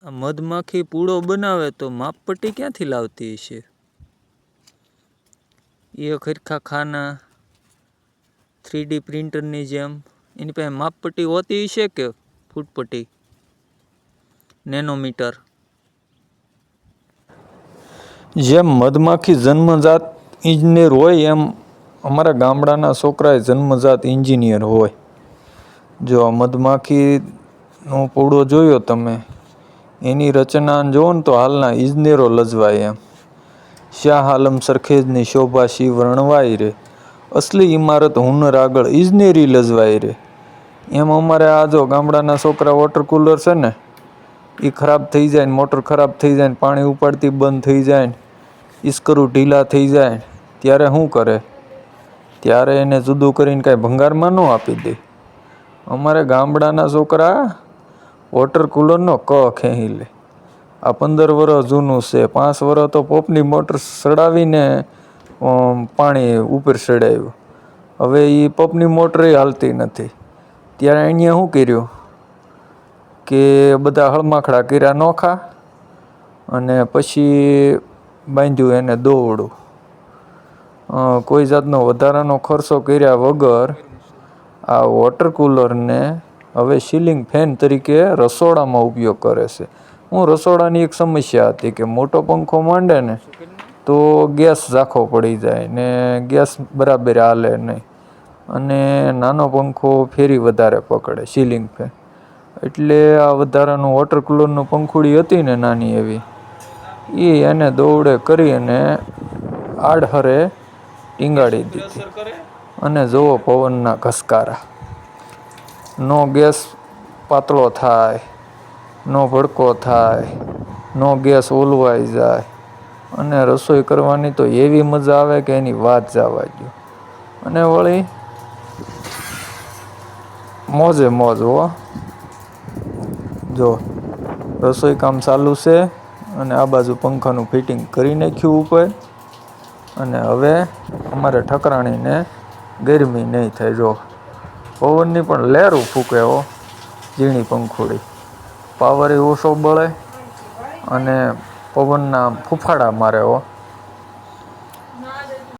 આ મધમાખી પૂળો બનાવે તો માપપટ્ટી ક્યાંથી લાવતી હશે? એ ખરખા ખાના 3D પ્રિન્ટરની જેમ એની પાસે માપપટ્ટી હોતી હશે કે ફૂટપટ્ટી, નેનોમીટર? જેમ મધમાખી જન્મજાત ઇજનેર હોય એમ અમારા ગામડાના છોકરાએ જન્મજાત એન્જિનિયર હોય. જો આ મધમાખીનો પૂળો જોયો તમે, એની રચના જોવો ને તો હાલના ઇજનેરો લજવાય એમ. શાહ આલમ સરખેજની શોભા શિવ રણવાઈ રે, અસલી ઇમારત હુનર આગળ ઇજનેરી લજવાઈ રે. એમ અમારે આ જો ગામડાના છોકરા વોટર કુલર છે ને, એ ખરાબ થઈ જાય ને, મોટર ખરાબ થઈ જાય ને, પાણી ઉપાડતી બંધ થઈ જાય ને, ઇસ્કરું ઢીલા થઈ જાય ત્યારે શું કરે? ત્યારે એને જુદું કરીને કાંઈ ભંગારમાં ન આપી દે. અમારે ગામડાના છોકરા વોટર કુલરનો ક ખેંચી લે. આ 15 વર્ષ જૂનું છે, 5 વર્ષ તો પોપની મોટર ચડાવીને પાણી ઉપર ચડાવ્યું. હવે એ પંપની મોટર હાલતી નથી. ત્યારે એને શું કર્યું કે બધા હળમાખડા કર્યા નોખા અને પછી બાંધ્યું એને દોરડું. કોઈ જાતનો વધારાનો ખર્ચો કર્યા વગર આ વોટર કુલરને હવે સીલિંગ ફેન તરીકે રસોડામાં ઉપયોગ કરે છે. રસોડાની એક સમસ્યા હતી કે મોટો પંખો માંડે ને તો ગેસ ઝાંખો પડી જાય ને ગેસ બરાબર હાલે નહીં, અને નાનો પંખો ફેરી વધારે પકડે સીલિંગ ફેન. એટલે આ વધારાનું વોટર કુલરનું પંખુડી હતી ને નાની એવી, એને દોરડે કરી અને આડહરે ટીંગાડી દીધી. અને જુઓ પવનના ઘસકારા. નો ગેસ પાતળો થાય, નો ભડકો થાય, નો ગેસ ઓલવાઈ જાય, અને રસોઈ કરવાની તો એવી મજા આવે કે એની વાત જવા દો. અને વળી મોજે મોજ હો. જો રસોઈ કામ ચાલુ છે અને આ બાજુ પંખાનું ફિટિંગ કરી નાખ્યું ઉપર, અને હવે અમારે ઠકરાણીને ગરમી નહીં થાય. જો પવનની પણ લહેરું ફૂંકે હો, ઝીણી પંખુડી. પાવર ઓછો બળે અને પવનના ફૂફાડા મારે હો.